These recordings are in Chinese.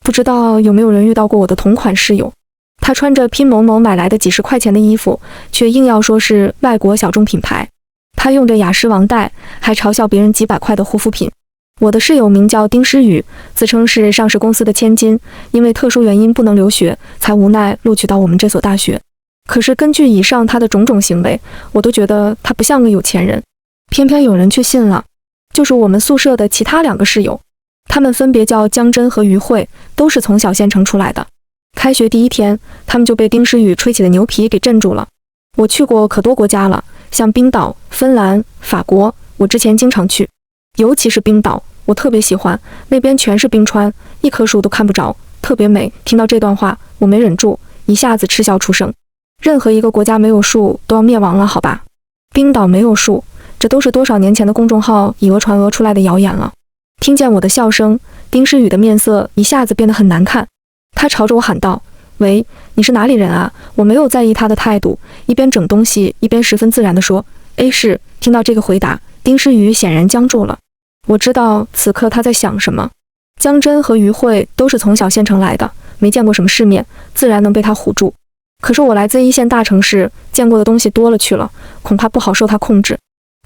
不知道有没有人遇到过我的同款室友，他穿着拼某某买来的几十块钱的衣服，却硬要说是外国小众品牌。他用着雅诗王带，还嘲笑别人几百块的护肤品。我的室友名叫丁诗雨，自称是上市公司的千金，因为特殊原因不能留学，才无奈录取到我们这所大学。可是根据以上他的种种行为，我都觉得他不像个有钱人。偏偏有人却信了，就是我们宿舍的其他2个室友，他们分别叫江真和于慧，都是从小县城出来的。开学第1天，他们就被丁诗雨吹起的牛皮给镇住了。我去过可多国家了，像冰岛、芬兰、法国，我之前经常去。尤其是冰岛，我特别喜欢，那边全是冰川，一棵树都看不着，特别美。听到这段话，我没忍住，一下子嗤笑出声。任何一个国家没有树都要灭亡了，好吧？冰岛没有树，这都是多少年前的公众号以讹传讹出来的谣言了。听见我的笑声，丁诗雨的面色一下子变得很难看。他朝着我喊道：“喂，你是哪里人啊？”我没有在意他的态度，一边整东西一边十分自然地说：“是。”听到这个回答，丁诗雨显然僵住了。我知道此刻他在想什么。江真和于慧都是从小县城来的，没见过什么世面，自然能被他唬住。可是我来自1线大城市，见过的东西多了去了，恐怕不好受他控制。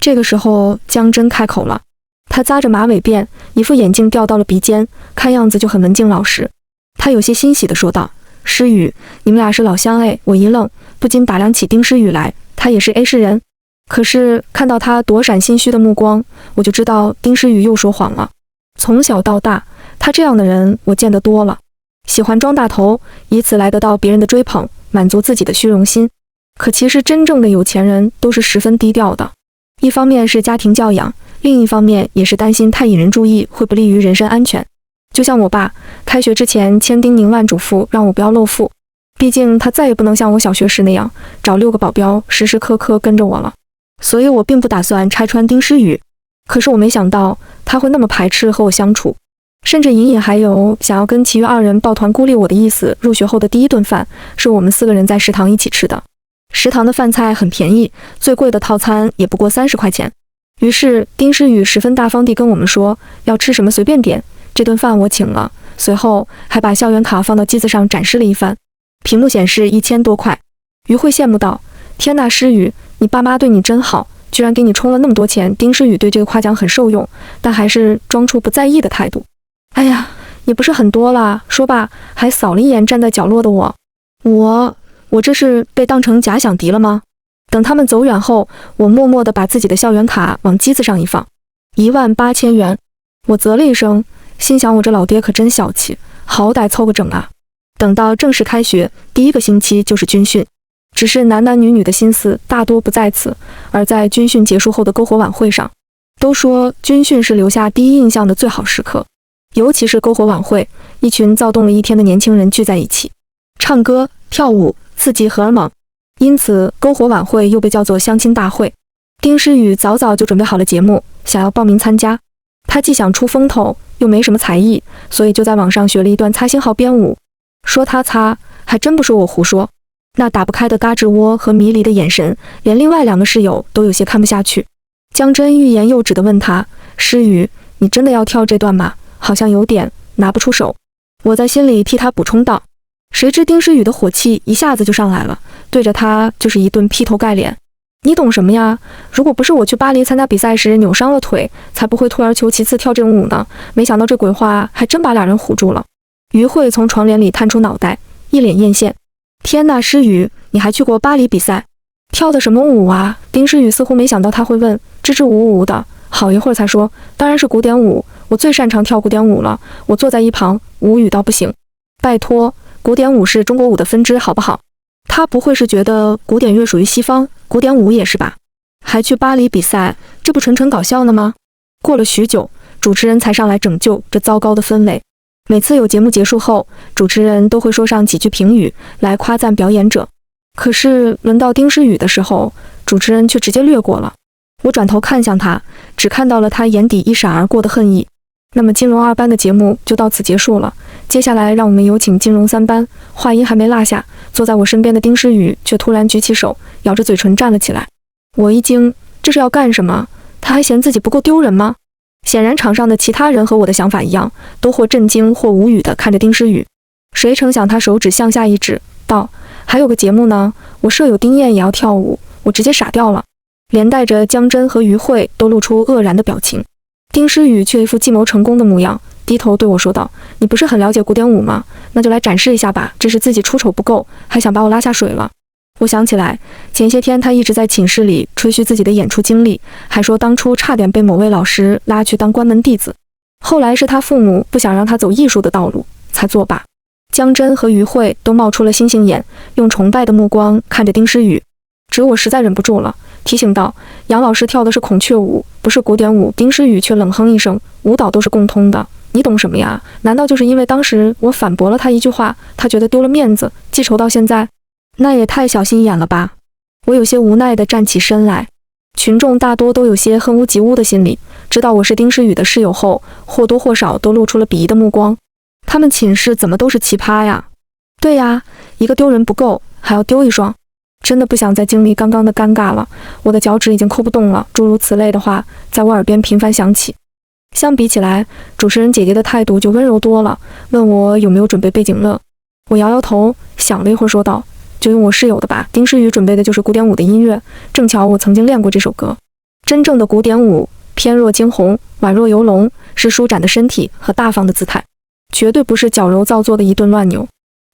这个时候，江真开口了，他扎着马尾辫，一副眼镜掉到了鼻尖，看样子就很文静老实。他有些欣喜地说道：“诗雨，你们俩是老乡哎。”我一愣，不禁打量起丁诗雨来，他也是 A 市人。可是看到他躲闪心虚的目光，我就知道丁诗雨又说谎了。从小到大，他这样的人我见得多了，喜欢装大头，以此来得到别人的追捧，满足自己的虚荣心。可其实真正的有钱人都是十分低调的，一方面是家庭教养，另一方面也是担心太引人注意会不利于人身安全。就像我爸，开学之前千叮咛万嘱咐让我不要露富，毕竟他再也不能像我小学时那样找6个保镖时时刻刻跟着我了。所以我并不打算拆穿丁诗雨，可是我没想到他会那么排斥和我相处，甚至隐隐还有想要跟其余2人抱团孤立我的意思。入学后的第1顿饭是我们4个人在食堂一起吃的，食堂的饭菜很便宜，最贵的套餐也不过30块钱。于是丁诗雨十分大方地跟我们说要吃什么随便点，这顿饭我请了，随后还把校园卡放到机子上展示了一番，屏幕显示1000多块。于慧羡慕道：“天哪，诗雨，你爸妈对你真好，居然给你充了那么多钱。”丁诗雨对这个夸奖很受用，但还是装出不在意的态度。“哎呀，也不是很多啦。”说罢还扫了一眼站在角落的我。我这是被当成假想敌了吗？等他们走远后，我默默地把自己的校园卡往机子上一放，18000元。我啧了一声，心想我这老爹可真小气，好歹凑个整啊。等到正式开学，第1个星期就是军训，只是男男女女的心思大多不在此，而在军训结束后的篝火晚会上。都说军训是留下第一印象的最好时刻，尤其是篝火晚会，一群躁动了1天的年轻人聚在一起，唱歌跳舞，刺激荷尔蒙，因此篝火晚会又被叫做相亲大会。丁诗雨早早就准备好了节目，想要报名参加。他既想出风头，又没什么才艺，所以就在网上学了一段擦星号编舞。说他擦，还真不是我胡说。那打不开的嘎吱窝和迷离的眼神，连另外2个室友都有些看不下去。江真欲言又止地问他：“诗雨，你真的要跳这段吗？好像有点拿不出手。”我在心里替他补充道。谁知丁诗雨的火气一下子就上来了，对着他就是一顿劈头盖脸。你懂什么呀？如果不是我去巴黎参加比赛时扭伤了腿，才不会退而求其次跳这种舞呢。没想到这鬼话还真把2人唬住了。于慧从床帘里探出脑袋，一脸艳羡。天哪，诗雨，你还去过巴黎比赛？跳的什么舞啊？丁诗雨似乎没想到他会问，支支吾吾的，好一会儿才说，当然是古典舞，我最擅长跳古典舞了。我坐在一旁，无语到不行。拜托，古典舞是中国舞的分支好不好？他不会是觉得古典乐属于西方，古典舞也是吧？还去巴黎比赛，这不纯纯搞笑呢吗？过了许久，主持人才上来拯救这糟糕的氛围。每次有节目结束后，主持人都会说上几句评语来夸赞表演者。可是轮到丁诗雨的时候，主持人却直接略过了。我转头看向他，只看到了他眼底一闪而过的恨意。那么金融2班的节目就到此结束了，接下来让我们有请金融3班。话音还没落下，坐在我身边的丁诗雨却突然举起手，咬着嘴唇站了起来。我一惊，这是要干什么？他还嫌自己不够丢人吗？显然场上的其他人和我的想法一样，都或震惊或无语地看着丁诗雨。谁成想他手指向下一指，道：“还有个节目呢，我舍友丁燕也要跳舞。”我直接傻掉了，连带着江真和于慧都露出愕然的表情。丁诗雨却一副计谋成功的模样，低头对我说道：“你不是很了解古典舞吗？那就来展示一下吧。这是自己出丑不够，还想把我拉下水了。”我想起来，前些天他一直在寝室里吹嘘自己的演出经历，还说当初差点被某位老师拉去当关门弟子，后来是他父母不想让他走艺术的道路，才作罢。江真和于慧都冒出了星星眼，用崇拜的目光看着丁诗雨。只有我实在忍不住了，提醒道：“杨老师跳的是孔雀舞，不是古典舞。”丁诗雨却冷哼一声：“舞蹈都是共通的，你懂什么呀？难道就是因为当时我反驳了他一句话，他觉得丢了面子，记仇到现在？那也太小心眼了吧！”我有些无奈地站起身来。群众大多都有些恨恶及乌的心理，知道我是丁诗雨的室友后，或多或少都露出了鄙夷的目光。他们寝室怎么都是奇葩呀？对呀，一个丢人不够，还要丢一双。真的不想再经历刚刚的尴尬了，我的脚趾已经抠不动了。诸如此类的话在我耳边频繁响起。相比起来，主持人姐姐的态度就温柔多了，问我有没有准备背景乐。我摇摇头，想了一会儿说道：“就用我室友的吧。丁诗雨准备的就是古典舞的音乐，正巧我曾经练过这首歌。真正的古典舞，翩若惊鸿，宛若游龙，是舒展的身体和大方的姿态，绝对不是矫揉造作的一顿乱扭。”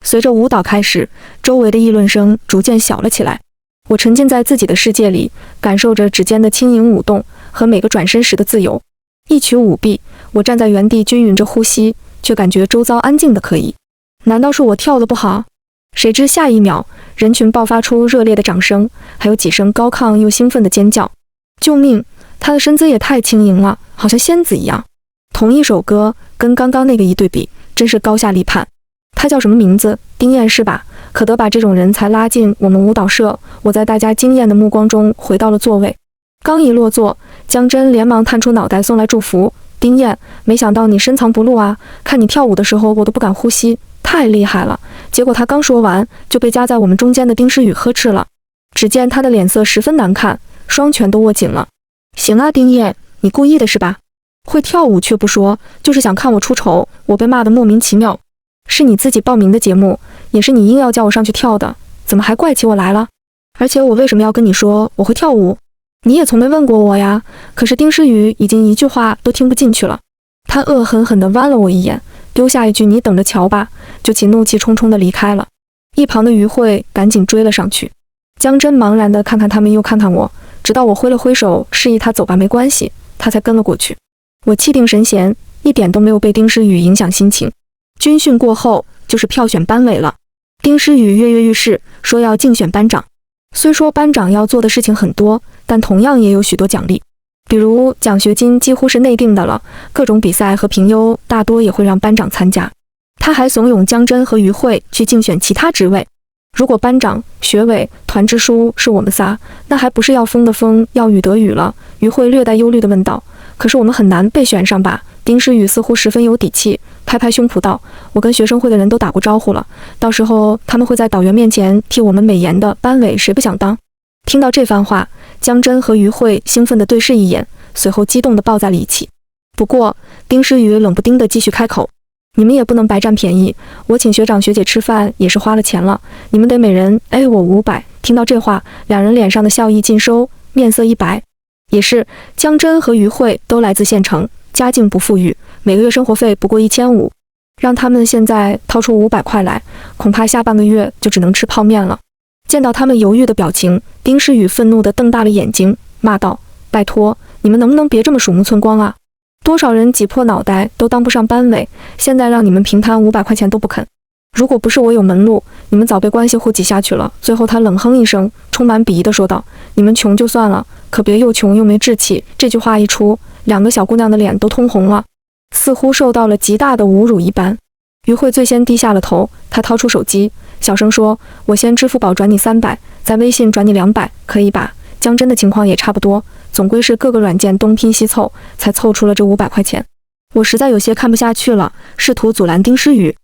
随着舞蹈开始，周围的议论声逐渐小了起来。我沉浸在自己的世界里，感受着指尖的轻盈舞动和每个转身时的自由。一曲舞毕，我站在原地均匀着呼吸，却感觉周遭安静的可疑。难道是我跳得不好？谁知下一秒，人群爆发出热烈的掌声，还有几声高亢又兴奋的尖叫。救命！她的身姿也太轻盈了，好像仙子一样。同一首歌，跟刚刚那个一对比，真是高下立判。他叫什么名字？丁燕是吧？可得把这种人才拉进我们舞蹈社。我在大家惊艳的目光中回到了座位，刚一落座，江真连忙探出脑袋送来祝福：“丁燕，没想到你深藏不露啊！看你跳舞的时候，我都不敢呼吸，太厉害了。”结果他刚说完，就被夹在我们中间的丁诗雨呵斥了。只见他的脸色十分难看，双拳都握紧了。“行啊，丁燕，你故意的是吧？会跳舞却不说，就是想看我出丑。”我被骂得莫名其妙。是你自己报名的节目，也是你硬要叫我上去跳的，怎么还怪起我来了？而且我为什么要跟你说我会跳舞？你也从没问过我呀。可是丁诗雨已经一句话都听不进去了，他恶狠狠地剜了我一眼，丢下一句“你等着瞧吧”，就起怒气冲冲地离开了。一旁的于慧赶紧追了上去，江真茫然地看看他们又看看我，直到我挥了挥手示意他走吧没关系，他才跟了过去。我气定神闲，一点都没有被丁诗雨影响心情。军训过后就是票选班委了，丁诗雨跃跃欲试，说要竞选班长。虽说班长要做的事情很多，但同样也有许多奖励，比如奖学金几乎是内定的了，各种比赛和评优大多也会让班长参加。他还怂恿江真和于慧去竞选其他职位。如果班长、学委、团支书是我们仨，那还不是要风的风，要雨的雨了？于慧略带忧虑地问道。可是我们很难被选上吧？丁诗雨似乎十分有底气，拍拍胸脯道：“我跟学生会的人都打过招呼了，到时候他们会在导员面前替我们美言的，班委谁不想当？”听到这番话，江真和于慧兴奋地对视一眼，随后激动地抱在了一起。不过丁诗雨冷不丁地继续开口：“你们也不能白占便宜，我请学长学姐吃饭也是花了钱了，你们得每人我500。”听到这话，两人脸上的笑意尽收，面色一白。也是，江真和于慧都来自县城，家境不富裕，每个月生活费不过1500，让他们现在掏出500块来，恐怕下半个月就只能吃泡面了。见到他们犹豫的表情，丁诗雨愤怒地瞪大了眼睛，骂道：“拜托，你们能不能别这么鼠目寸光啊？多少人挤破脑袋都当不上班委，现在让你们平摊500块钱都不肯。如果不是我有门路，你们早被关系户挤下去了。”最后他冷哼一声，充满鄙夷地说道：“你们穷就算了，可别又穷又没志气。”这句话一出，两个小姑娘的脸都通红了，似乎受到了极大的侮辱一般。于慧最先低下了头，她掏出手机，小声说：“我先支付宝转你300，再微信转你200，可以吧？”江真的情况也差不多，总归是各个软件东拼西凑，才凑出了这500块钱。我实在有些看不下去了，试图阻拦丁诗雨。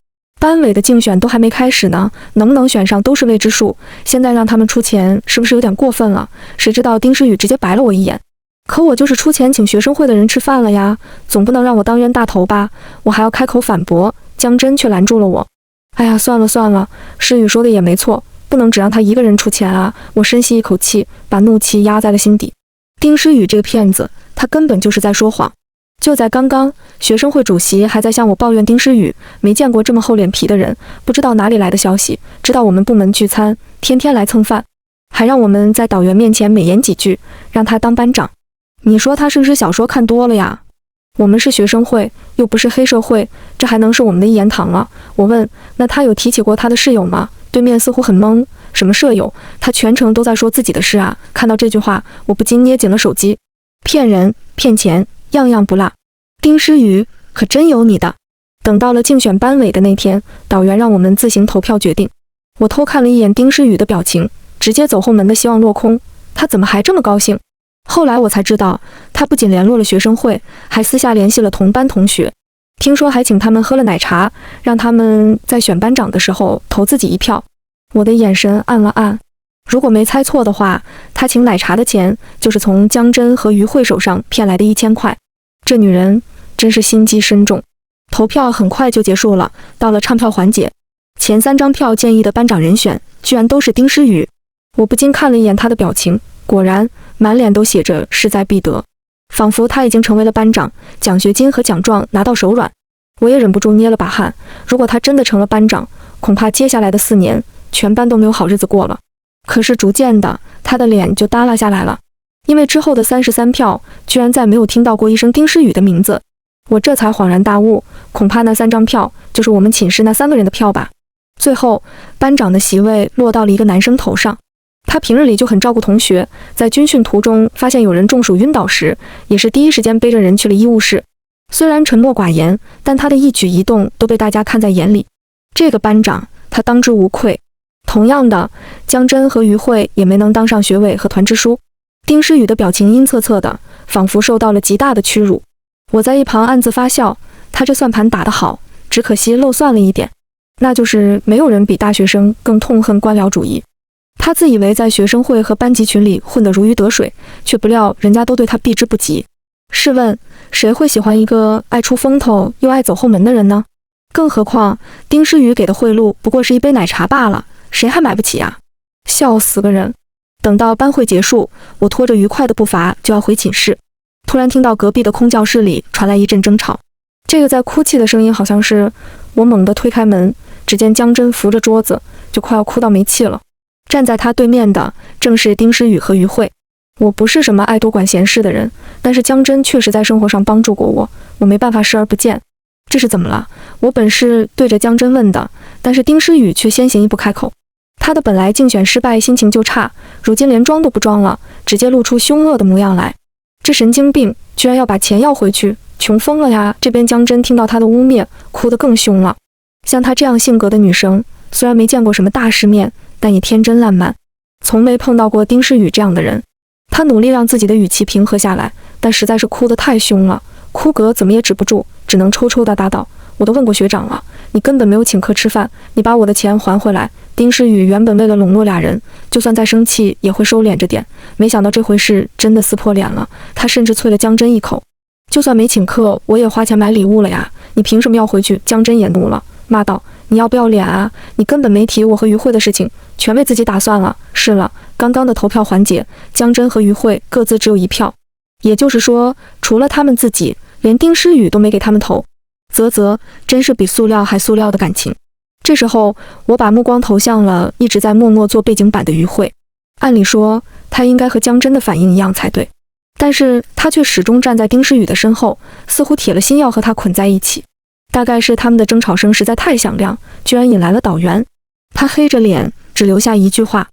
班委的竞选都还没开始呢，能不能选上都是未知数，现在让他们出钱是不是有点过分了？谁知道丁诗雨直接白了我一眼。可我就是出钱请学生会的人吃饭了呀，总不能让我当冤大头吧？我还要开口反驳，江真却拦住了我。哎呀，算了算了，诗雨说的也没错，不能只让他一个人出钱啊！我深吸一口气，把怒气压在了心底。丁诗雨这个骗子，他根本就是在说谎。就在刚刚，学生会主席还在向我抱怨丁诗雨没见过这么厚脸皮的人，不知道哪里来的消息，知道我们部门聚餐，天天来蹭饭，还让我们在导员面前美言几句，让他当班长。你说他是不是小说看多了呀？我们是学生会，又不是黑社会，这还能是我们的一言堂啊？我问，那他有提起过他的室友吗？对面似乎很懵，什么舍友？他全程都在说自己的事啊！看到这句话，我不禁捏紧了手机。骗人，骗钱，样样不落。丁诗雨可真有你的。等到了竞选班委的那天，导员让我们自行投票决定。我偷看了一眼丁诗雨的表情，直接走后门的希望落空。他怎么还这么高兴？后来我才知道，他不仅联络了学生会，还私下联系了同班同学，听说还请他们喝了奶茶，让他们在选班长的时候投自己一票。我的眼神暗了暗，如果没猜错的话，他请奶茶的钱就是从江真和于慧手上骗来的1000块。这女人真是心机深重。投票很快就结束了，到了唱票环节，前3张票建议的班长人选居然都是丁诗雨。我不禁看了一眼他的表情，果然满脸都写着势在必得，仿佛他已经成为了班长，奖学金和奖状拿到手软。我也忍不住捏了把汗，如果他真的成了班长，恐怕接下来的4年全班都没有好日子过了。可是逐渐的，他的脸就耷拉下来了，因为之后的33票居然再没有听到过一声丁诗雨的名字。我这才恍然大悟，恐怕那3张票就是我们寝室那3个人的票吧。最后班长的席位落到了一个男生头上。他平日里就很照顾同学，在军训途中发现有人中暑晕倒时，也是第一时间背着人去了医务室。虽然沉默寡言，但他的一举一动都被大家看在眼里。这个班长，他当之无愧。同样的，江真和于慧也没能当上学委和团支书。丁诗雨的表情阴恻恻的，仿佛受到了极大的屈辱。我在一旁暗自发笑，他这算盘打得好，只可惜漏算了一点，那就是没有人比大学生更痛恨官僚主义。他自以为在学生会和班级群里混得如鱼得水，却不料人家都对他避之不及。试问，谁会喜欢一个爱出风头又爱走后门的人呢？更何况，丁诗雨给的贿赂不过是一杯奶茶罢了，谁还买不起啊？笑死个人！等到班会结束，我拖着愉快的步伐就要回寝室，突然听到隔壁的空教室里传来一阵争吵。这个在哭泣的声音好像是……我猛地推开门，只见江真扶着桌子，就快要哭到没气了。站在他对面的正是丁诗雨和于慧。我不是什么爱多管闲事的人，但是江真确实在生活上帮助过我，我没办法视而不见。这是怎么了？我本是对着江真问的，但是丁诗雨却先行一步开口。他的本来竞选失败，心情就差，如今连装都不装了，直接露出凶恶的模样来。这神经病居然要把钱要回去，穷疯了呀！这边江真听到他的污蔑，哭得更凶了。像她这样性格的女生，虽然没见过什么大世面，但也天真烂漫，从没碰到过丁诗雨这样的人。她努力让自己的语气平和下来，但实在是哭得太凶了，哭嗝怎么也止不住，只能抽抽搭搭道：“我都问过学长了，你根本没有请客吃饭，你把我的钱还回来。”丁诗雨原本为了笼络俩人，就算再生气也会收敛着点，没想到这回事真的撕破脸了。他甚至啐了江真一口：“就算没请客，我也花钱买礼物了呀，你凭什么要回去？”江真也怒了，骂道：“你要不要脸啊？你根本没提我和于慧的事情，全为自己打算了。是了，刚刚的投票环节，江真和于慧各自只有1票，也就是说，除了他们自己，连丁诗雨都没给他们投。真是比塑料还塑料的感情。”这时候，我把目光投向了一直在默默做背景板的于慧。按理说，她应该和江真的反应一样才对，但是她却始终站在丁诗雨的身后，似乎铁了心要和他捆在一起。大概是他们的争吵声实在太响亮，居然引来了导员。他黑着脸，只留下一句话：“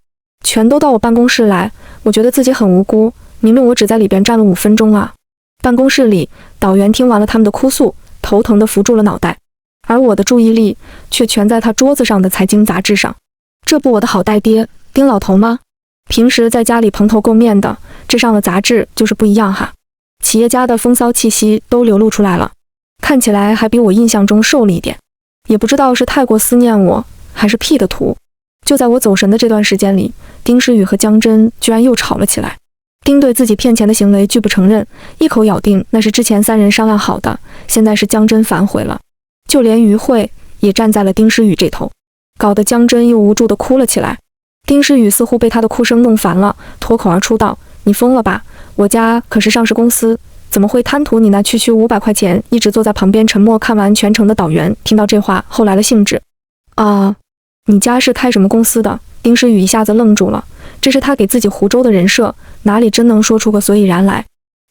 全都到我办公室来。”我觉得自己很无辜，明明我只在里边站了5分钟啊。办公室里，导员听完了他们的哭诉，头疼地扶住了脑袋，而我的注意力却全在他桌子上的财经杂志上。这不我的好带爹丁老头吗？平时在家里蓬头垢面的，这上了杂志就是不一样哈，企业家的风骚气息都流露出来了，看起来还比我印象中瘦了一点。也不知道是太过思念我，还是 P 的图。就在我走神的这段时间里，丁诗雨和江真居然又吵了起来。丁对自己骗钱的行为拒不承认，一口咬定那是之前3人商量好的，现在是江真反悔了。就连于慧也站在了丁诗雨这头，搞得江真又无助地哭了起来。丁诗雨似乎被他的哭声弄烦了，脱口而出道：“你疯了吧？我家可是上市公司，怎么会贪图你那区区500块钱？”一直坐在旁边沉默看完全程的导员听到这话后来了兴致：“啊，你家是开什么公司的？”丁诗雨一下子愣住了，这是他给自己湖州的人设，哪里真能说出个所以然来？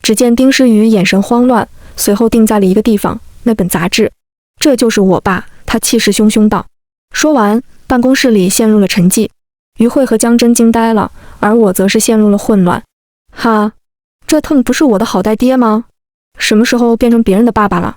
只见丁诗雨眼神慌乱，随后定在了一个地方，那本杂志。这就是我爸，他气势汹汹道。说完，办公室里陷入了沉寂。于慧和江真惊呆了，而我则是陷入了混乱。哈，这腾不是我的好带爹吗？什么时候变成别人的爸爸了？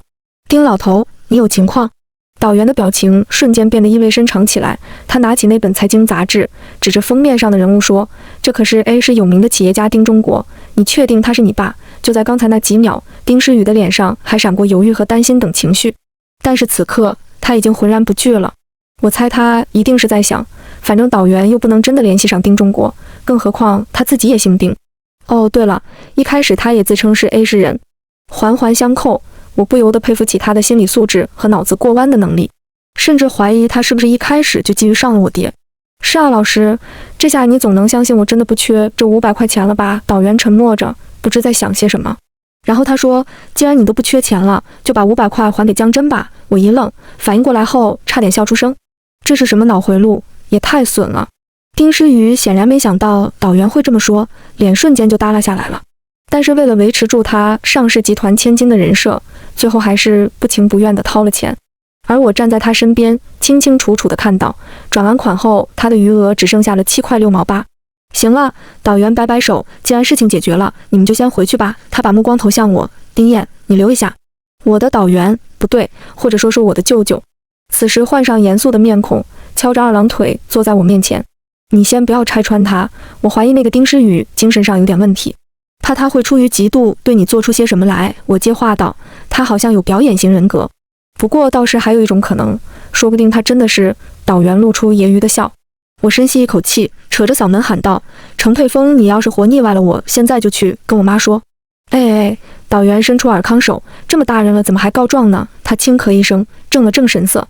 丁老头，你有情况？导员的表情瞬间变得意味深长起来，他拿起那本财经杂志，指着封面上的人物说：“这可是 A 市有名的企业家丁中国，你确定他是你爸？”就在刚才那几秒，丁诗雨的脸上还闪过犹豫和担心等情绪，但是此刻他已经浑然不惧了。我猜他一定是在想，反正导员又不能真的联系上丁中国，更何况他自己也姓丁。哦，对了，一开始他也自称是 A 市人，环环相扣，我不由得佩服起他的心理素质和脑子过弯的能力，甚至怀疑他是不是一开始就基于上了我爹。是啊，老师，这下你总能相信我真的不缺这500块钱了吧？导员沉默着，不知在想些什么。然后他说：“既然你都不缺钱了，就把500块还给江真吧。”我一愣，反应过来后差点笑出声。这是什么脑回路？也太损了！丁诗雨显然没想到导员会这么说，脸瞬间就耷拉下来了。但是为了维持住他上市集团千金的人设，最后还是不情不愿地掏了钱。而我站在他身边，清清楚楚地看到，转完款后他的余额只剩下了7块6毛8。行了，导员摆摆手，既然事情解决了，你们就先回去吧。他把目光投向我，丁燕，你留一下。我的导员，不对，或者说是我的舅舅，此时换上严肃的面孔，翘着2郎腿坐在我面前。你先不要拆穿他，我怀疑那个丁诗雨精神上有点问题，怕他会出于嫉妒对你做出些什么来。我接话道，他好像有表演型人格，不过倒是还有一种可能，说不定他真的是……导员露出揶揄的笑。我深吸一口气，扯着嗓门喊道：“程佩峰，你要是活腻歪了，我现在就去跟我妈说。”哎，导员伸出尔康手，这么大人了，怎么还告状呢？他轻咳一声，正了正神色。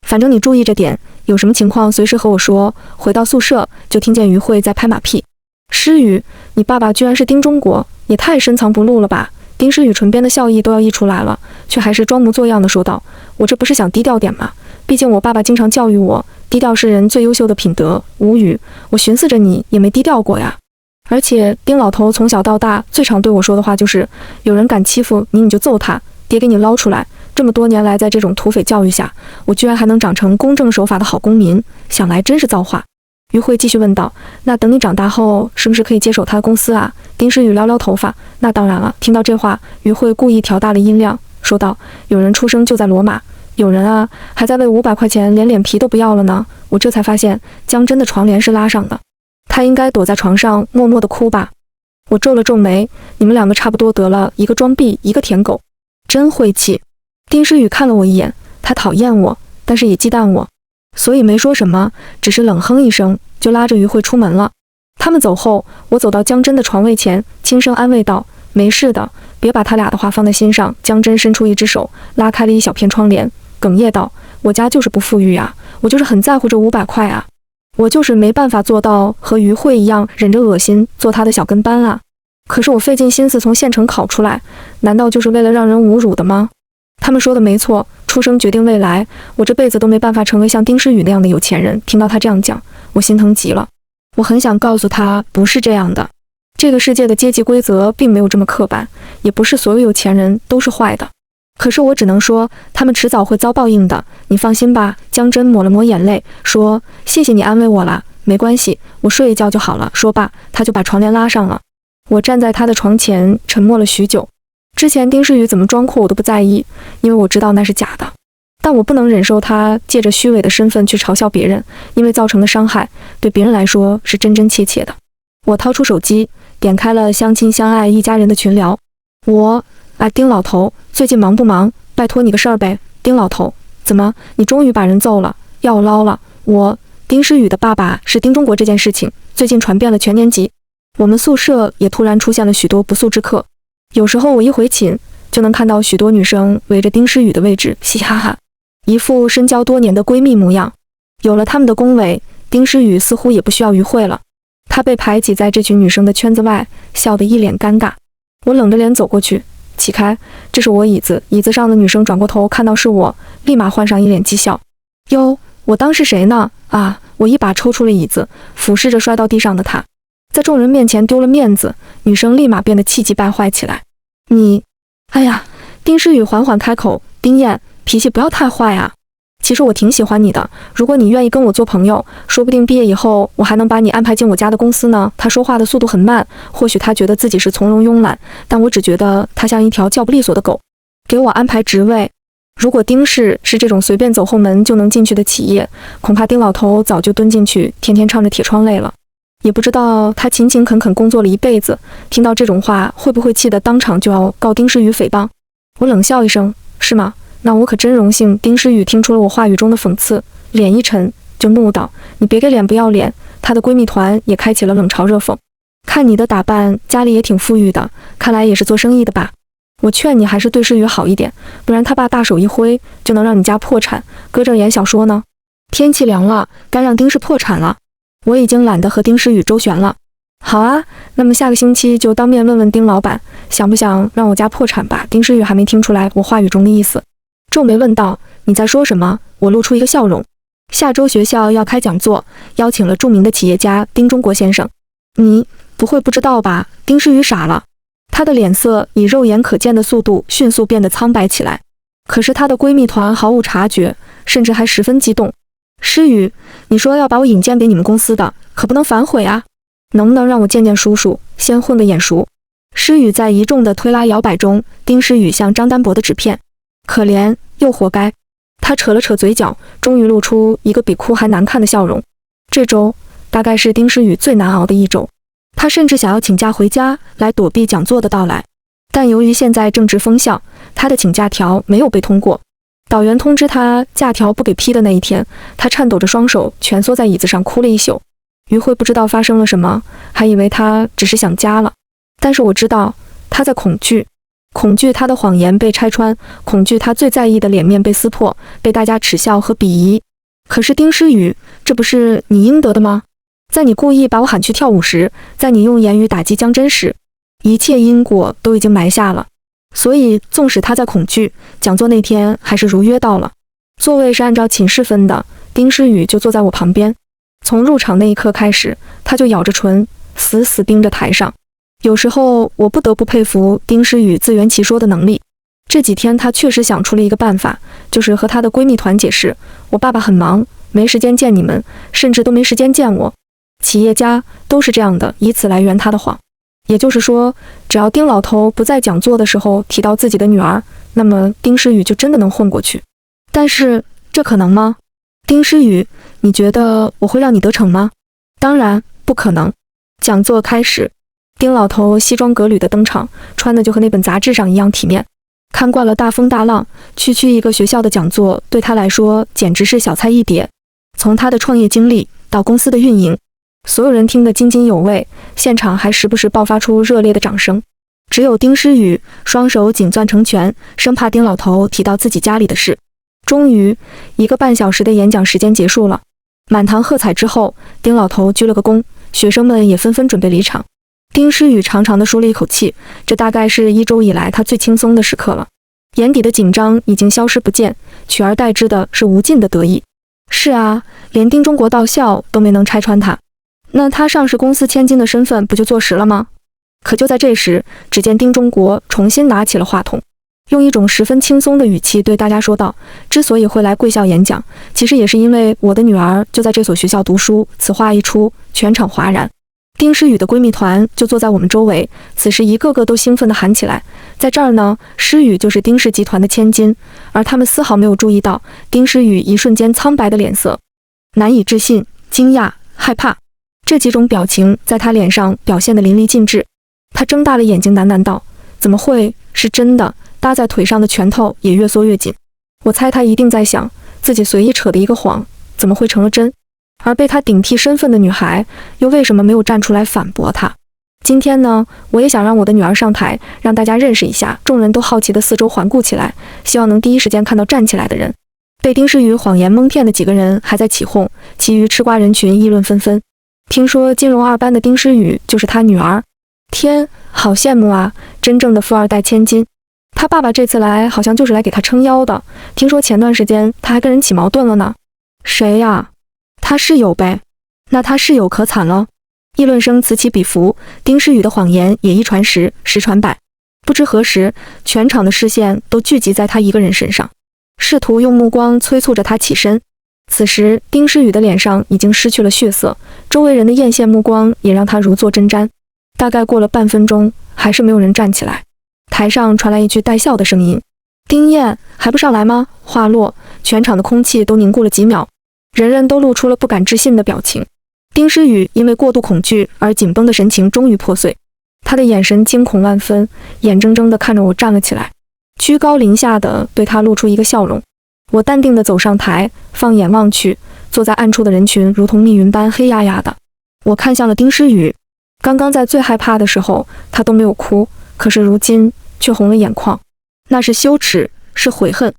反正你注意着点，有什么情况随时和我说。回到宿舍，就听见于慧在拍马屁。诗雨，你爸爸居然是丁中国，也太深藏不露了吧？丁诗雨唇边的笑意都要溢出来了，却还是装模作样的说道：“我这不是想低调点吗？毕竟我爸爸经常教育我，低调是人最优秀的品德。”无语，我寻思着你也没低调过呀。而且丁老头从小到大最常对我说的话就是：有人敢欺负你，你就揍他，爹给你捞出来。这么多年来，在这种土匪教育下，我居然还能长成公正守法的好公民，想来真是造化。于慧继续问道：“那等你长大后，是不是可以接手他的公司啊？”丁诗雨撩撩头发：“那当然了。”听到这话，于慧故意调大了音量，说道：“有人出生就在罗马，有人啊，还在为500块钱连脸皮都不要了呢。”我这才发现江真的床帘是拉上的，他应该躲在床上默默地哭吧。我皱了皱眉：“你们两个差不多得了，一个装逼，一个舔狗，真晦气。”丁诗雨看了我一眼，他讨厌我，但是也忌惮我，所以没说什么，只是冷哼一声，就拉着于慧出门了。他们走后，我走到江真的床位前，轻声安慰道：“没事的，别把他俩的话放在心上。”江真伸出一只手，拉开了一小片窗帘，哽咽道：“我家就是不富裕啊，我就是很在乎这500块啊，我就是没办法做到和于慧一样忍着恶心做他的小跟班啊。可是我费尽心思从县城考出来，难道就是为了让人侮辱的吗？”他们说的没错，出生决定未来，我这辈子都没办法成为像丁诗雨那样的有钱人。听到他这样讲，我心疼极了。我很想告诉他不是这样的，这个世界的阶级规则并没有这么刻板，也不是所有有钱人都是坏的。可是我只能说，他们迟早会遭报应的，你放心吧。江真抹了抹眼泪，说：“谢谢你安慰我啦，没关系，我睡一觉就好了。”说罢，他就把床帘拉上了。我站在他的床前，沉默了许久。之前丁诗雨怎么装阔我都不在意，因为我知道那是假的。但我不能忍受他借着虚伪的身份去嘲笑别人，因为造成的伤害对别人来说是真真切切的。我掏出手机，点开了相亲相爱一家人的群聊。丁老头，最近忙不忙？拜托你个事儿呗。丁老头，怎么你终于把人揍了，要捞了？丁诗雨的爸爸是丁中国这件事情最近传遍了全年级。我们宿舍也突然出现了许多不速之客，有时候我一回寝，就能看到许多女生围着丁诗雨的位置嘻哈哈，一副深交多年的闺蜜模样。有了他们的恭维，丁诗雨似乎也不需要于会了。她被排挤在这群女生的圈子外，笑得一脸尴尬。我冷着脸走过去，起开，这是我椅子。椅子上的女生转过头看到是我，立马换上一脸讥笑。哟，我当是谁呢？啊！我一把抽出了椅子，俯视着摔到地上的她。在众人面前丢了面子，女生立马变得气急败坏起来。你，哎呀！丁诗雨缓缓开口，丁燕，脾气不要太坏啊。其实我挺喜欢你的，如果你愿意跟我做朋友，说不定毕业以后我还能把你安排进我家的公司呢。他说话的速度很慢，或许他觉得自己是从容慵懒，但我只觉得他像一条叫不利索的狗。给我安排职位。如果丁氏是这种随便走后门就能进去的企业，恐怕丁老头早就蹲进去，天天唱着铁窗泪了。也不知道他勤勤恳恳工作了一辈子，听到这种话会不会气得当场就要告丁诗雨诽谤？我冷笑一声，是吗？那我可真荣幸。丁诗雨听出了我话语中的讽刺，脸一沉，就怒道：你别给脸不要脸！她的闺蜜团也开起了冷嘲热讽。看你的打扮，家里也挺富裕的，看来也是做生意的吧？我劝你还是对诗雨好一点，不然他爸大手一挥就能让你家破产，搁这演小说呢。天气凉了，该让丁氏破产了。我已经懒得和丁诗雨周旋了。好啊，那么下个星期就当面问问丁老板，想不想让我家破产吧？丁诗雨还没听出来我话语中的意思，皱眉问道：你在说什么？我露出一个笑容。下周学校要开讲座，邀请了著名的企业家丁中国先生。你不会不知道吧？丁诗雨傻了，她的脸色以肉眼可见的速度迅速变得苍白起来。可是她的闺蜜团毫无察觉，甚至还十分激动。诗雨，你说要把我引荐给你们公司的，可不能反悔啊！能不能让我见见叔叔，先混个眼熟？诗雨在一众的推拉摇摆中，丁诗雨像张丹博的纸片，可怜又活该。他扯了扯嘴角，终于露出一个比哭还难看的笑容。这周大概是丁诗雨最难熬的一周，他甚至想要请假回家来躲避讲座的到来，但由于现在正值风向，他的请假条没有被通过。导员通知他假条不给批的那一天，他颤抖着双手蜷缩在椅子上哭了一宿。于慧不知道发生了什么，还以为他只是想家了，但是我知道他在恐惧，恐惧他的谎言被拆穿，恐惧他最在意的脸面被撕破，被大家耻笑和鄙夷。可是丁诗雨，这不是你应得的吗？在你故意把我喊去跳舞时，在你用言语打击江真时，一切因果都已经埋下了。所以纵使他在恐惧，讲座那天还是如约到了。座位是按照寝室分的，丁诗雨就坐在我旁边。从入场那一刻开始，他就咬着唇，死死盯着台上。有时候我不得不佩服丁诗雨自圆其说的能力。这几天她确实想出了一个办法，就是和她的闺蜜团解释，我爸爸很忙，没时间见你们，甚至都没时间见我。企业家都是这样的，以此来圆他的谎。也就是说，只要丁老头不在讲座的时候提到自己的女儿，那么丁诗雨就真的能混过去。但是这可能吗？丁诗雨，你觉得我会让你得逞吗？当然不可能。讲座开始，丁老头西装革履的登场，穿的就和那本杂志上一样体面。看惯了大风大浪，区一个学校的讲座对他来说简直是小菜一碟。从他的创业经历到公司的运营，所有人听得津津有味，现场还时不时爆发出热烈的掌声。只有丁诗雨双手紧攥成拳，生怕丁老头提到自己家里的事。终于1个半小时的演讲时间结束了，满堂喝彩之后，丁老头鞠了个躬，学生们也纷纷准备离场。丁诗雨长长的舒了一口气，这大概是1周以来他最轻松的时刻了，眼底的紧张已经消失不见，取而代之的是无尽的得意。是啊，连丁中国到校都没能拆穿他，那他上市公司千金的身份不就坐实了吗？可就在这时，只见丁中国重新拿起了话筒，用一种十分轻松的语气对大家说道，之所以会来贵校演讲，其实也是因为我的女儿就在这所学校读书。此话一出，全场哗然。丁诗雨的闺蜜团就坐在我们周围，此时一个个都兴奋地喊起来，在这儿呢，诗雨就是丁氏集团的千金。而他们丝毫没有注意到丁诗雨一瞬间苍白的脸色，难以置信、惊讶、害怕，这几种表情在他脸上表现得淋漓尽致。他睁大了眼睛喃喃道，怎么会是真的？搭在腿上的拳头也越缩越紧。我猜他一定在想，自己随意扯的一个谎怎么会成了真，而被他顶替身份的女孩又为什么没有站出来反驳他？今天呢，我也想让我的女儿上台，让大家认识一下。众人都好奇的四周环顾起来，希望能第一时间看到站起来的人。被丁诗雨谎言蒙骗的几个人还在起哄，其余吃瓜人群议论纷纷。听说金融二班的丁诗雨就是他女儿，天，好羡慕啊！真正的富二代千金。他爸爸这次来好像就是来给他撑腰的，听说前段时间他还跟人起矛盾了呢。谁呀？他室友呗。那他室友可惨了。议论声此起彼伏，丁诗雨的谎言也一传十，十传百。不知何时，全场的视线都聚集在他一个人身上，试图用目光催促着他起身。此时，丁诗雨的脸上已经失去了血色，周围人的艳羡目光也让他如坐针毡。大概过了半分钟，还是没有人站起来。台上传来一句带笑的声音：“丁燕，还不上来吗？”话落，全场的空气都凝固了几秒，人人都露出了不敢置信的表情。丁诗雨因为过度恐惧而紧绷的神情终于破碎，他的眼神惊恐万分，眼睁睁地看着我站了起来，居高临下的对他露出一个笑容。我淡定地走上台，放眼望去，坐在暗处的人群如同密云般黑压压的。我看向了丁诗雨，刚刚在最害怕的时候，他都没有哭，可是如今却红了眼眶，那是羞耻，是悔恨。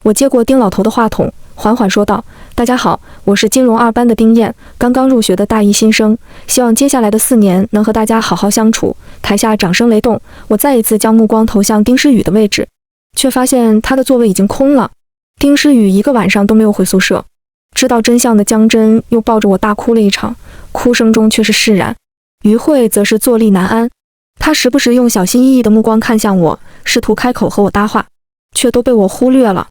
我接过丁老头的话筒，缓缓说道：“大家好，我是金融二班的丁燕，刚刚入学的大一新生，希望接下来的4年能和大家好好相处。”台下掌声雷动，我再一次将目光投向丁诗雨的位置，却发现他的座位已经空了。丁诗雨一个晚上都没有回宿舍，知道真相的江真又抱着我大哭了一场，哭声中却是释然。于慧则是坐立难安，她时不时用小心翼翼的目光看向我，试图开口和我搭话，却都被我忽略了。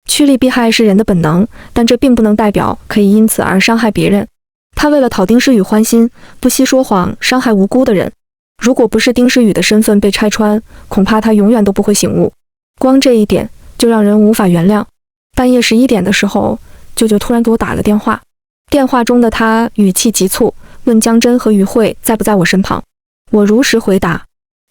趋利避害是人的本能，但这并不能代表可以因此而伤害别人。他为了讨丁诗雨欢心，不惜说谎，伤害无辜的人。如果不是丁诗雨的身份被拆穿，恐怕他永远都不会醒悟。光这一点就让人无法原谅。半夜11点的时候，舅舅突然给我打了电话，电话中的他语气急促，问江真和于慧在不在我身旁。我如实回答，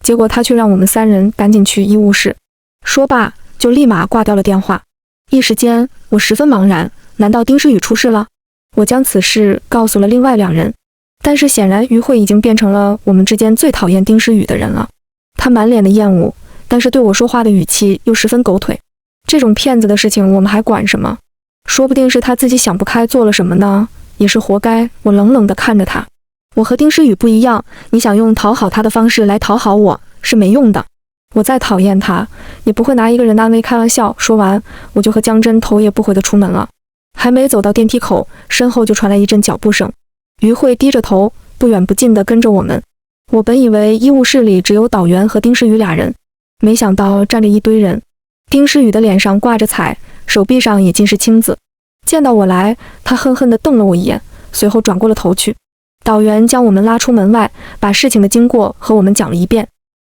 结果他却让我们3人赶紧去医务室。说罢就立马挂掉了电话。一时间，我十分茫然，难道丁诗雨出事了？我将此事告诉了另外2人，但是显然于慧已经变成了我们之间最讨厌丁诗雨的人了。他满脸的厌恶，但是对我说话的语气又十分狗腿。这种骗子的事情我们还管什么？说不定是他自己想不开做了什么呢，也是活该。我冷冷地看着他，我和丁诗雨不一样，你想用讨好他的方式来讨好我是没用的。我再讨厌他，也不会拿一个人的安危开玩笑。说完，我就和江真头也不回地出门了。还没走到电梯口，身后就传来一阵脚步声。于慧低着头，不远不近地跟着我们。我本以为医务室里只有导员和丁诗雨2人，没想到站着一堆人。丁诗雨的脸上挂着彩，手臂上也尽是青紫。见到我来，他恨恨地瞪了我一眼，随后转过了头去。导员将我们拉出门外，把事情的经过和我们讲了一遍。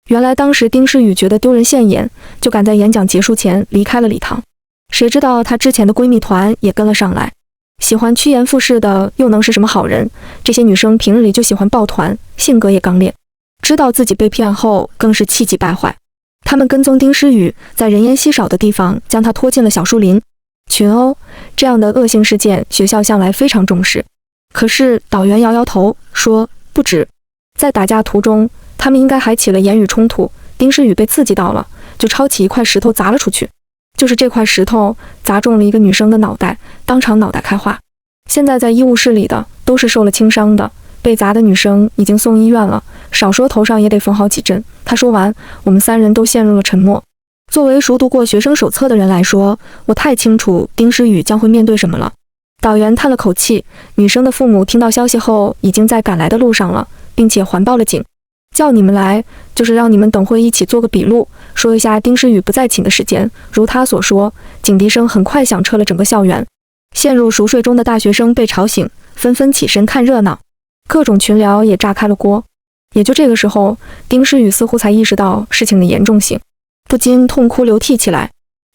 原来当时丁诗雨觉得丢人现眼，就赶在演讲结束前离开了礼堂。谁知道她之前的闺蜜团也跟了上来，喜欢趋炎附势的又能是什么好人？这些女生平日里就喜欢抱团，性格也刚烈，知道自己被骗后更是气急败坏。她们跟踪丁诗雨，在人烟稀少的地方将她拖进了小树林。群殴这样的恶性事件，学校向来非常重视。可是导员摇摇头说不止，在打架途中，他们应该还起了言语冲突，丁诗雨被刺激到了，就抄起一块石头砸了出去。就是这块石头砸中了一个女生的脑袋，当场脑袋开花。现在在医务室里的都是受了轻伤的，被砸的女生已经送医院了，少说头上也得缝好几针。他说完，我们3人都陷入了沉默。作为熟读过学生手册的人来说，我太清楚丁诗雨将会面对什么了。导员叹了口气，女生的父母听到消息后已经在赶来的路上了，并且环报了警。叫你们来，就是让你们等会一起做个笔录，说一下丁诗雨不在寝的时间。如他所说，警笛声很快响彻了整个校园。陷入熟睡中的大学生被吵醒，纷纷起身看热闹，各种群聊也炸开了锅。也就这个时候，丁诗雨似乎才意识到事情的严重性，不禁痛哭流涕起来。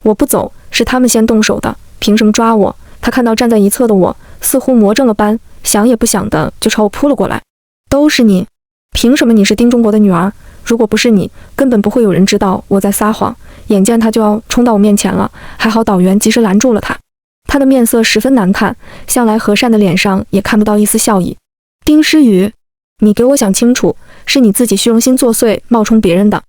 我不走，是他们先动手的，凭什么抓我？他看到站在一侧的我，似乎魔怔了般，想也不想的就朝我扑了过来。都是你！凭什么你是丁中国的女儿？如果不是你，根本不会有人知道我在撒谎。眼见他就要冲到我面前了，还好导员及时拦住了他。他的面色十分难看，向来和善的脸上也看不到一丝笑意。丁诗雨，你给我想清楚，是你自己虚荣心作祟，冒充别人的。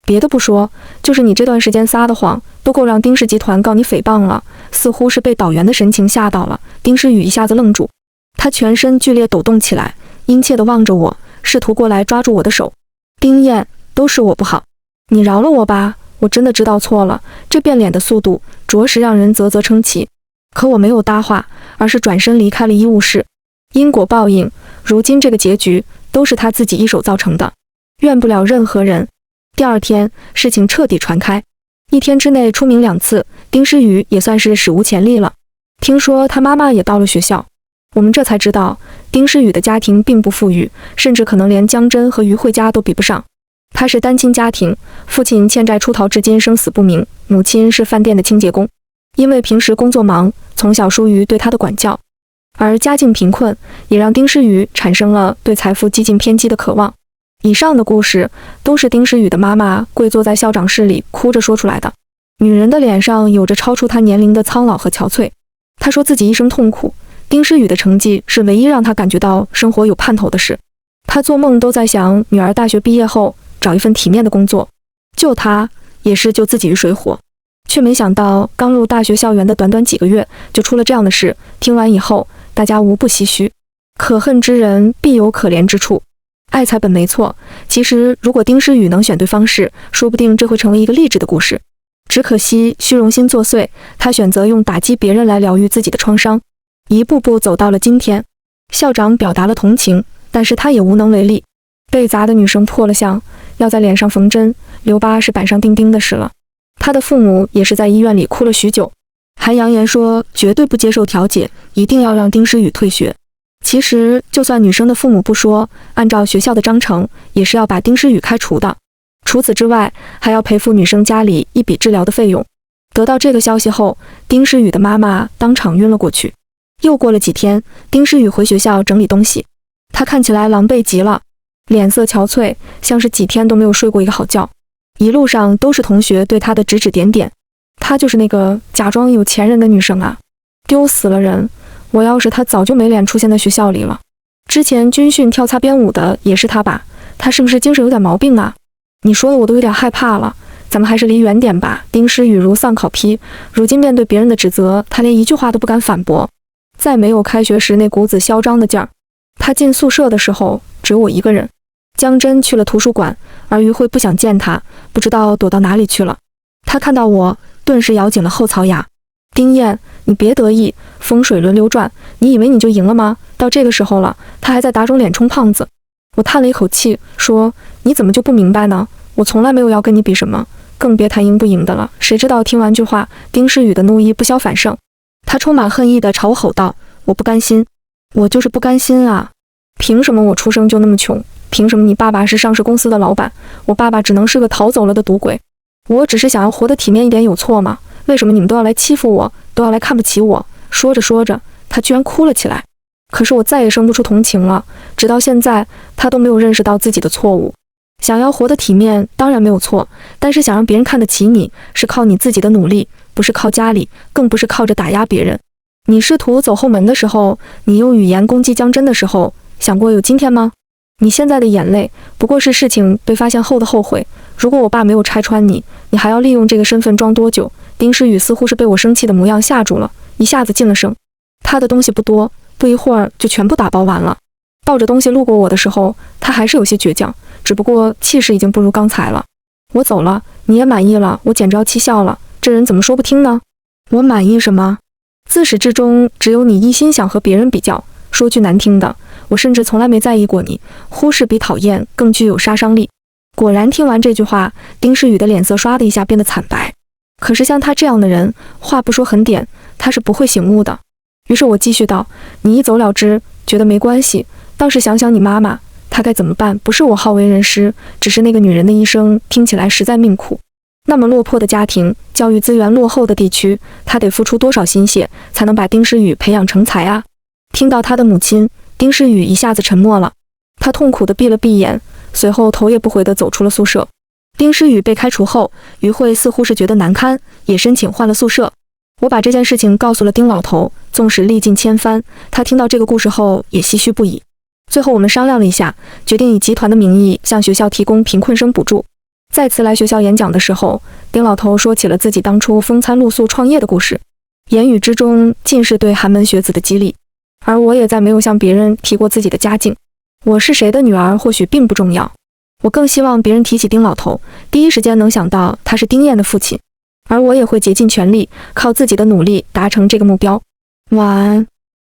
别的不说，就是你这段时间撒的谎，都够让丁氏集团告你诽谤了。似乎是被导员的神情吓到了，丁诗雨一下子愣住，他全身剧烈抖动起来，殷切地望着我，试图过来抓住我的手。丁燕，都是我不好，你饶了我吧，我真的知道错了。这变脸的速度，着实让人啧啧称奇。可我没有搭话，而是转身离开了医务室。因果报应，如今这个结局都是他自己一手造成的，怨不了任何人。第二天，事情彻底传开，一天之内出名2次，丁诗雨也算是史无前例了。听说他妈妈也到了学校，我们这才知道，丁诗雨的家庭并不富裕，甚至可能连江真和于慧家都比不上。他是单亲家庭，父亲欠债出逃至今生死不明，母亲是饭店的清洁工。因为平时工作忙，从小疏于对他的管教，而家境贫困，也让丁诗雨产生了对财富激进偏激的渴望。以上的故事都是丁诗雨的妈妈跪坐在校长室里哭着说出来的。女人的脸上有着超出她年龄的苍老和憔悴。她说自己一生痛苦，丁诗雨的成绩是唯一让她感觉到生活有盼头的事。她做梦都在想女儿大学毕业后找一份体面的工作，救她也是救自己于水火。却没想到刚入大学校园的短短几个月就出了这样的事。听完以后，大家无不唏嘘。可恨之人必有可怜之处，爱才本没错。其实如果丁诗雨能选对方式，说不定这会成为一个励志的故事。只可惜虚荣心作祟，他选择用打击别人来疗愈自己的创伤，一步步走到了今天。校长表达了同情，但是他也无能为力。被砸的女生破了相，要在脸上缝针，留疤是板上钉钉的事了。他的父母也是在医院里哭了许久，还扬言说绝对不接受调解，一定要让丁诗雨退学。其实就算女生的父母不说，按照学校的章程，也是要把丁诗雨开除的。除此之外，还要赔付女生家里一笔治疗的费用。得到这个消息后，丁诗雨的妈妈当场晕了过去。又过了几天，丁诗雨回学校整理东西，她看起来狼狈极了，脸色憔悴，像是几天都没有睡过一个好觉。一路上都是同学对她的指指点点，她就是那个假装有钱人的女生啊，丢死了人！我要是她，早就没脸出现在学校里了。之前军训跳擦边舞的也是她吧？她是不是精神有点毛病啊？你说的我都有点害怕了，咱们还是离远点吧。丁诗雨如丧考妣，如今面对别人的指责，她连一句话都不敢反驳，再没有开学时那股子嚣张的劲儿。她进宿舍的时候只有我一个人，江真去了图书馆，而于慧不想见她，不知道躲到哪里去了。她看到我，顿时咬紧了后槽牙。丁燕，你别得意，风水轮流转，你以为你就赢了吗？到这个时候了，她还在打肿脸充胖子。我叹了一口气，说，你怎么就不明白呢？我从来没有要跟你比什么，更别谈赢不赢的了。谁知道听完句话，丁诗雨的怒意不消反盛，他充满恨意地朝我吼道，我不甘心，我就是不甘心啊！凭什么我出生就那么穷？凭什么你爸爸是上市公司的老板，我爸爸只能是个逃走了的赌鬼？我只是想要活得体面一点，有错吗？为什么你们都要来欺负我，都要来看不起我？说着说着，他居然哭了起来。可是我再也生不出同情了，直到现在，他都没有认识到自己的错误。想要活得体面，当然没有错，但是想让别人看得起你，是靠你自己的努力，不是靠家里，更不是靠着打压别人。你试图走后门的时候，你用语言攻击江真的时候，想过有今天吗？你现在的眼泪，不过是事情被发现后的后悔。如果我爸没有拆穿你，你还要利用这个身份装多久？丁诗雨似乎是被我生气的模样吓住了，一下子噤了声。他的东西不多，不一会儿就全部打包完了。抱着东西路过我的时候，他还是有些倔强，只不过气势已经不如刚才了。我走了，你也满意了，我简直要气笑了。这人怎么说不听呢？我满意什么？自始至终只有你一心想和别人比较。说句难听的，我甚至从来没在意过你，忽视比讨厌更具有杀伤力。果然，听完这句话，丁诗雨的脸色唰的一下变得惨白。可是像他这样的人，话不说狠点，他是不会醒悟的。于是我继续道，你一走了之，觉得没关系，倒是想想你妈妈，她该怎么办？不是我好为人师，只是那个女人的一生听起来实在命苦。那么落魄的家庭，教育资源落后的地区，她得付出多少心血，才能把丁诗雨培养成才啊？听到他的母亲，丁诗雨一下子沉默了，他痛苦地闭了闭眼，随后头也不回地走出了宿舍。丁诗雨被开除后，于慧似乎是觉得难堪，也申请换了宿舍。我把这件事情告诉了丁老头，纵使历尽千帆，他听到这个故事后也唏嘘不已。最后我们商量了一下，决定以集团的名义向学校提供贫困生补助。再次来学校演讲的时候，丁老头说起了自己当初风餐露宿创业的故事，言语之中尽是对寒门学子的激励。而我也再没有向别人提过自己的家境。我是谁的女儿或许并不重要，我更希望别人提起丁老头，第一时间能想到他是丁燕的父亲。而我也会竭尽全力，靠自己的努力达成这个目标。晚安。